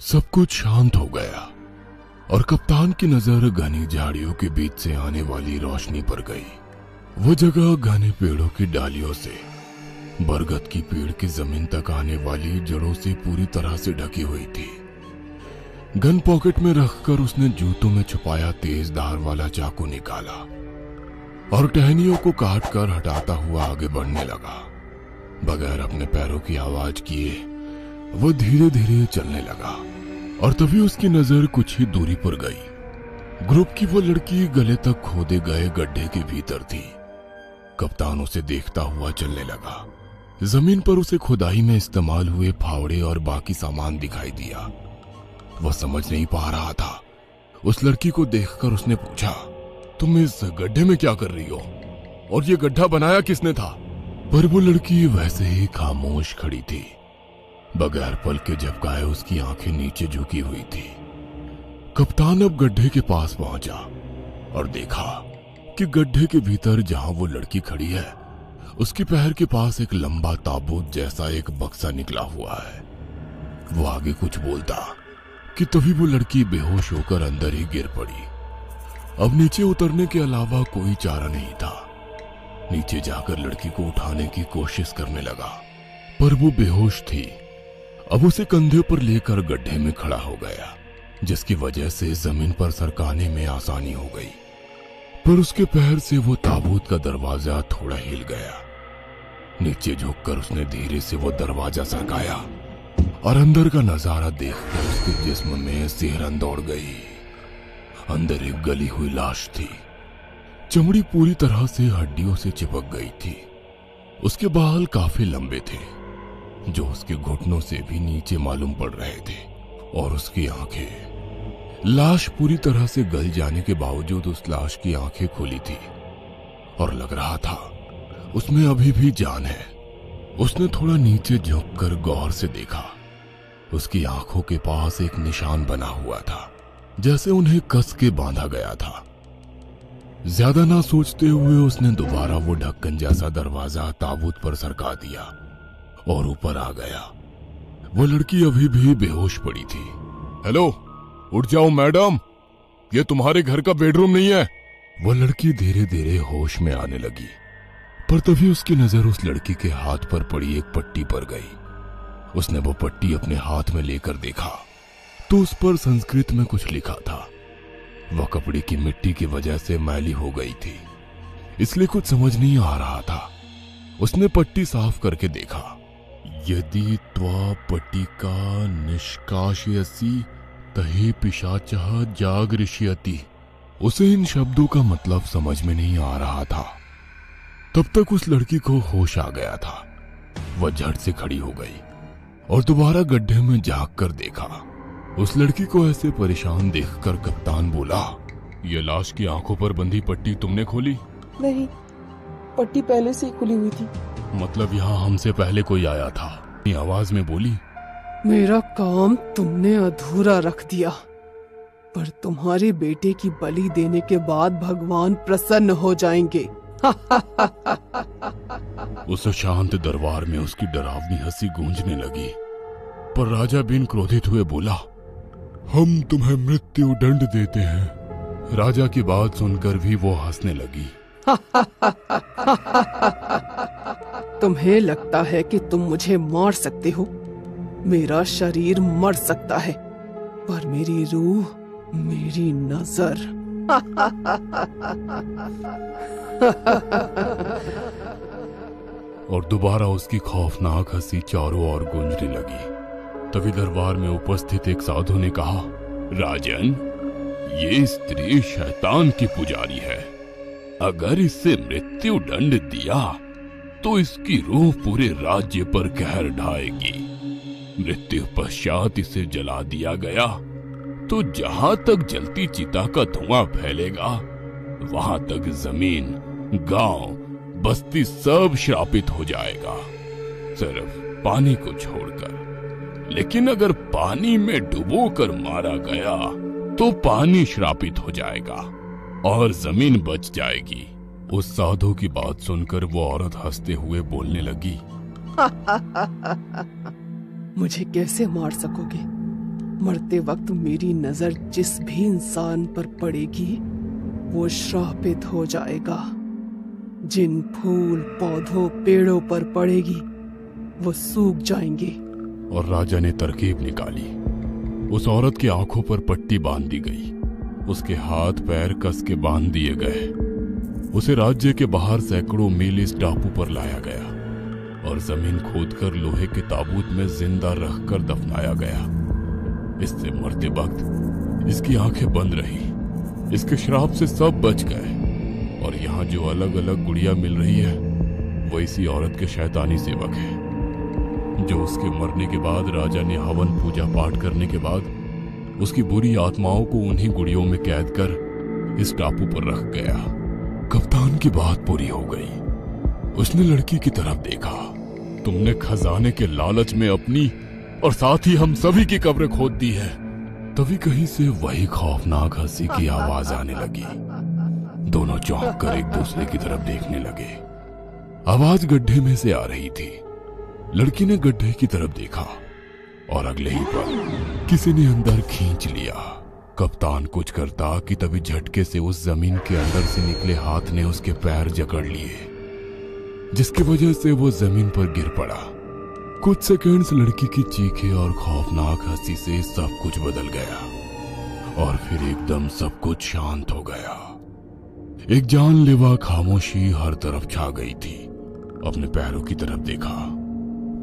सब कुछ शांत हो गया और कप्तान की नजर घनी झाड़ियों के बीच से आने वाली रोशनी पर गई। वो जगह घने पेड़ों की डालियों से बरगद की पेड़ की जमीन तक आने वाली जड़ों से पूरी तरह से ढकी हुई थी। गन पॉकेट में रखकर उसने जूतों में छुपाया तेज धार वाला चाकू निकाला और टहनियों को काट कर हटाता हुआ आगे बढ़ने लगा। बगैर अपने पैरों की आवाज किए वो धीरे धीरे चलने लगा और तभी उसकी नजर कुछ ही दूरी पर गई। ग्रुप की वो लड़की गले तक खोदे गए गड्ढे के भीतर थी। कप्तान उसे देखता हुआ चलने लगा। जमीन पर उसे खुदाई में इस्तेमाल हुए फावड़े और बाकी सामान दिखाई दिया। वह समझ नहीं पा रहा था। उस लड़की को देखकर उसने पूछा, तुम इस गड्ढे में क्या कर रही हो और ये गड्ढा बनाया किसने था? पर वो लड़की वैसे ही खामोश खड़ी थी। बगैर पल के झपकाए उसकी आंखें नीचे झुकी हुई थी। कप्तान अब गड्ढे के पास पहुंचा और देखा कि गड्ढे के भीतर जहां वो लड़की खड़ी है उसके पैर के पास एक लंबा ताबूत जैसा एक बक्सा निकला हुआ है। वो आगे कुछ बोलता कि तभी वो लड़की बेहोश होकर अंदर ही गिर पड़ी। अब नीचे उतरने के अलावा कोई चारा नहीं था। नीचे जाकर लड़की को उठाने की कोशिश करने लगा पर वो बेहोश थी। अब उसे कंधे पर लेकर गड्ढे में खड़ा हो गया, जिसकी वजह से जमीन पर सरकाने में आसानी हो गई। पर उसके पैर से वो ताबूत का दरवाजा थोड़ा हिल गया। नीचे झुककर उसने धीरे से वो दरवाजा सरकाया और अंदर का नजारा देखकर उसके जिस्म में सिहरन दौड़ गई। अंदर एक गली हुई लाश थी। चमड़ी पूरी तरह से हड्डियों से चिपक गई थी। उसके बाल काफी लंबे थे जो उसके घुटनों से भी नीचे मालूम पड़ रहे थे और उसकी आंखें। लाश पूरी तरह से गल जाने के बावजूद उस लाश की आंखें खुली थी और लग रहा था उसमें अभी भी जान है। उसने थोड़ा नीचे झुककर गौर से देखा। उसकी आंखों के पास एक निशान बना हुआ था, जैसे उन्हें कस के बांधा गया था। ज्यादा ना सोचते हुए उसने दोबारा वो ढक्कन जैसा दरवाजा ताबूत पर सरका दिया और ऊपर आ गया। वो लड़की अभी भी बेहोश पड़ी थी। हेलो, उठ जाओ मैडम, ये तुम्हारे घर का बेडरूम नहीं है। वो लड़की धीरे धीरे होश में आने लगी पर तभी उसकी नजर उस लड़की के हाथ पर पड़ी एक पट्टी पर गई। उसने वो पट्टी अपने हाथ में लेकर देखा तो उस पर संस्कृत में कुछ लिखा था। वह कपड़े की मिट्टी की वजह से मैली हो गई थी, इसलिए कुछ समझ नहीं आ रहा था। उसने पट्टी साफ करके देखा। यदि त्वा पट्टिका निष्काशयसि तहि पिशाचः जागरिष्यति। उसे इन शब्दों का मतलब समझ में नहीं आ रहा था। तब तक उस लड़की को होश आ गया था। वह झट से खड़ी हो गई और दोबारा गड्ढे में झांक कर देखा। उस लड़की को ऐसे परेशान देखकर कप्तान बोला, ये लाश की आंखों पर बंधी पट्टी तुमने खोली? नहीं, पट्टी पहले से ही खुली हुई थी। मतलब यहाँ हमसे पहले कोई आया था? आवाज में बोली, मेरा काम तुमने अधूरा रख दिया, पर तुम्हारे बेटे की बलि देने के बाद भगवान प्रसन्न हो जाएंगे। उस शांत दरबार में उसकी डरावनी हंसी गूंजने लगी। पर राजा बिन क्रोधित हुए बोला, हम तुम्हें मृत्यु दंड देते हैं। राजा की बात सुनकर भी वो हंसने लगी। तुम्हें लगता है कि तुम मुझे मार सकते हो? मेरा शरीर मर सकता है पर मेरी रूह, मेरी नजर। और दोबारा उसकी खौफनाक हंसी चारों ओर गूंजने लगी। तभी दरबार में उपस्थित एक साधु ने कहा, राजन, ये स्त्री शैतान की पुजारी है। अगर इससे मृत्यु दंड दिया तो इसकी रूह पूरे राज्य पर कहर ढाएगी। मृत्यु पश्चात इसे जला दिया गया तो जहां तक जलती चिता का धुआं फैलेगा वहां तक जमीन, गांव, बस्ती सब श्रापित हो जाएगा, सिर्फ पानी को छोड़कर। लेकिन अगर पानी में डुबोकर मारा गया तो पानी श्रापित हो जाएगा और जमीन बच जाएगी। उस साधु की बात सुनकर वो औरत हंसते हुए बोलने लगी, मुझे कैसे मार सकोगे? मरते वक्त मेरी नजर जिस भी इंसान पर पड़ेगी वो श्रापित हो जाएगा। जिन फूल पौधों पेड़ों पर पड़ेगी वो सूख जाएंगे। और राजा ने तरकीब निकाली। उस औरत की आंखों पर पट्टी बांध दी गई, उसके हाथ पैर कस के बांध दिए गए। उसे राज्य के बाहर सैकड़ों मील इस टापू पर लाया गया और जमीन खोदकर लोहे के ताबूत में जिंदा रखकर दफनाया गया। इससे मरते वक्त इसकी आंखें बंद रही। इसके श्राप से सब बच गए। और यहाँ जो अलग अलग गुड़िया मिल रही है वो इसी औरत के शैतानी सेवक है, जो उसके मरने के बाद राजा ने हवन पूजा पाठ करने के बाद उसकी बुरी आत्माओं को उन्हीं गुड़ियों में कैद कर इस टापू पर रख गया। कप्तान की बात पूरी हो गई। उसने लड़की की तरफ देखा। तुमने खजाने के लालच में अपनी और साथ ही हम सभी की कब्रें खोद दी है। तभी कहीं से वही खौफनाक हंसी की आवाज आने लगी। दोनों चौंक कर एक दूसरे की तरफ देखने लगे। आवाज गड्ढे में से आ रही थी। लड़की ने गड्ढे की तरफ देखा और अगले ही पल किसी ने अंदर खींच लिया। कप्तान कुछ करता कि तभी झटके से उस जमीन के अंदर से निकले हाथ ने उसके पैर जकड़ लिए, जिसकी वजह से वो जमीन पर गिर पड़ा। कुछ सेकंड्स लड़की की चीखें और खौफनाक हंसी से सब कुछ बदल गया और फिर एकदम सब कुछ शांत हो गया। एक जानलेवा खामोशी हर तरफ छा गई थी। अपने पैरों की तरफ देखा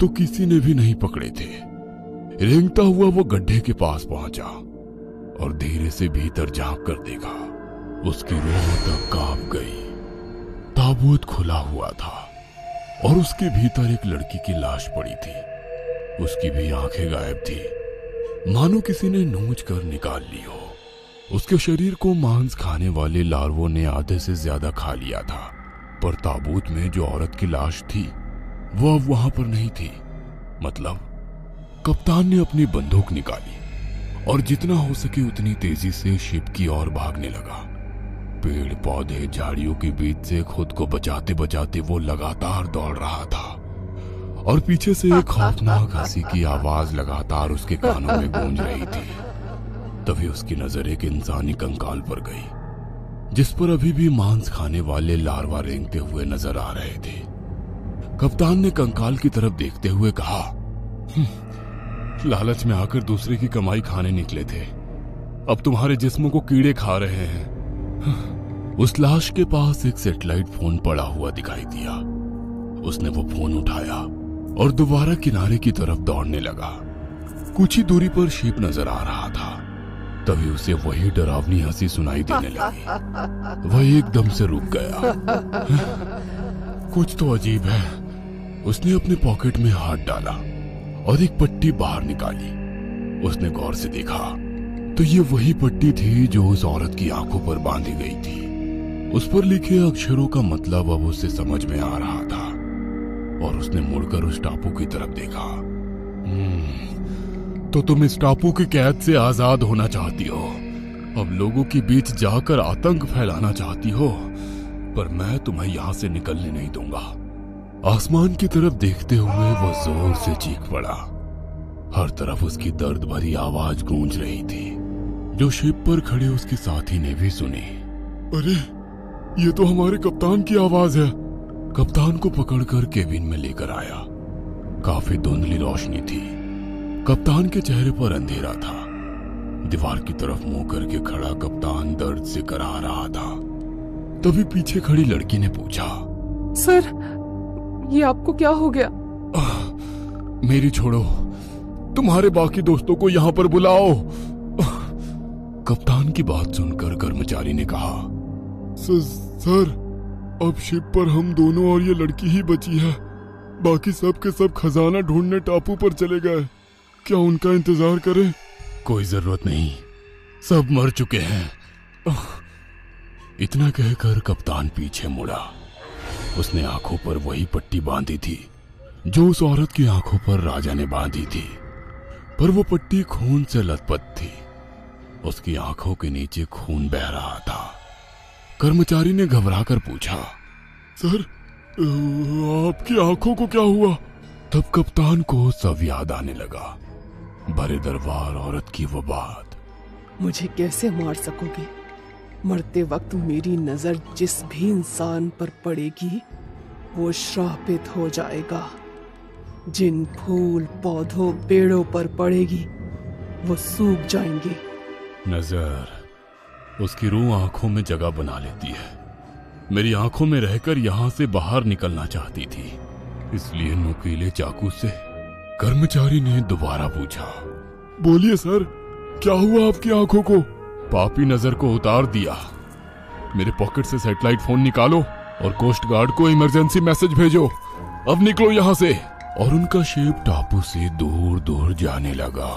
तो किसी ने भी नहीं पकड़े थे। रेंगता हुआ वो गड्ढे के पास पहुंचा और धीरे से भीतर झांक कर देखा। उसकी रूह तक कांप गई। ताबूत खुला हुआ था और उसके भीतर एक लड़की की लाश पड़ी थी। उसकी भी आंखें गायब थी, मानो किसी ने नोच कर निकाल ली हो। उसके शरीर को मांस खाने वाले लार्वों ने आधे से ज्यादा खा लिया था, पर ताबूत में जो औरत की लाश थी वो अब वहां पर नहीं थी। मतलब कप्तान ने अपनी बंदूक निकाली और जितना हो सके उतनी तेजी से शिप की ओर भागने लगा। पेड़ पौधे झाड़ियों के बीच से खुद को बचाते बचाते वो लगातार दौड़ रहा था और पीछे से एक खौफनाक हंसी की आवाज लगातार उसके कानों में गूंज रही थी। तभी उसकी नजर एक इंसानी कंकाल पर गई, जिस पर अभी भी मांस खाने वाले लार्वा रेंगते हुए नजर आ रहे थे। कप्तान ने कंकाल की तरफ देखते हुए कहा, लालच में आकर दूसरे की कमाई खाने निकले थे, अब तुम्हारे जिस्मों को कीड़े खा रहे हैं। उस लाश के पास एक सैटेलाइट फोन पड़ा हुआ दिखाई दिया। उसने वो फोन उठाया और दोबारा किनारे की तरफ दौड़ने लगा। कुछ ही दूरी पर शिप नजर आ रहा था। तभी उसे वही डरावनी हंसी सुनाई देने लगी। वह एकदम से रुक गया। कुछ तो अजीब है। उसने अपने पॉकेट में हाथ डाला और एक पट्टी बाहर निकाली। उसने गौर से देखा तो ये वही पट्टी थी जो उस औरत की आंखों पर बांधी गई थी। उस पर लिखे अक्षरों का मतलब अब उसे समझ में आ रहा था और उसने मुड़कर उस टापू की तरफ देखा। तो तुम इस टापू की कैद से आजाद होना चाहती हो, अब लोगों के बीच जाकर आतंक फैलाना चाहती हो, पर मैं तुम्हें यहां से निकलने नहीं दूंगा। आसमान की तरफ देखते हुए वो जोर से चीख पड़ा। हर तरफ उसकी दर्द भरी आवाज गूंज रही थी, जो शिप पर खड़े उसके साथी ने भी सुनी। अरे ये तो हमारे कप्तान की आवाज है। कप्तान को पकड़कर केबिन में लेकर आया। काफी धुंधली रोशनी थी। कप्तान के चेहरे पर अंधेरा था। दीवार की तरफ मुंह करके खड़ा कप्तान दर्द से कराह रहा था। तभी पीछे खड़ी लड़की ने पूछा, सर ये आपको क्या हो गया? मेरी छोड़ो, तुम्हारे बाकी दोस्तों को यहाँ पर बुलाओ। कप्तान की बात सुनकर कर्मचारी ने कहा, सर अब शिप पर हम दोनों और ये लड़की ही बची है। बाकी सब के सब खजाना ढूंढने टापू पर चले गए। क्या उनका इंतजार करें? कोई जरूरत नहीं, सब मर चुके हैं। इतना कहकर कप्तान पीछे मुड़ा। उसने आंखों पर वही पट्टी बांधी थी जो उस औरत की आंखों पर राजा ने बांधी थी, पर वो पट्टी खून से लथपथ थी। उसकी आंखों के नीचे खून बह रहा था। कर्मचारी ने घबराकर पूछा, सर आपकी आंखों को क्या हुआ? तब कप्तान को सब याद आने लगा। भरे दरबार औरत की वो बात। मुझे कैसे मार सकोगे? मरते वक्त मेरी नजर जिस भी इंसान पर पड़ेगी वो श्रापित हो जाएगा। जिन फूल पौधों पेड़ों पर पड़ेगी वो सूख जाएंगे। नजर उसकी रूह आंखों में जगह बना लेती है। मेरी आंखों में रहकर यहां से बाहर निकलना चाहती थी, इसलिए नुकीले चाकू से कर्मचारी ने दोबारा पूछा, बोलिए सर, क्या हुआ आपकी आंखों को? पापी नजर को उतार दिया। मेरे पॉकेट से सैटेलाइट फोन निकालो और कोस्ट गार्ड को इमरजेंसी मैसेज भेजो। अब निकलो यहां से। और उनका शेप टापू से दूर दूर जाने लगा।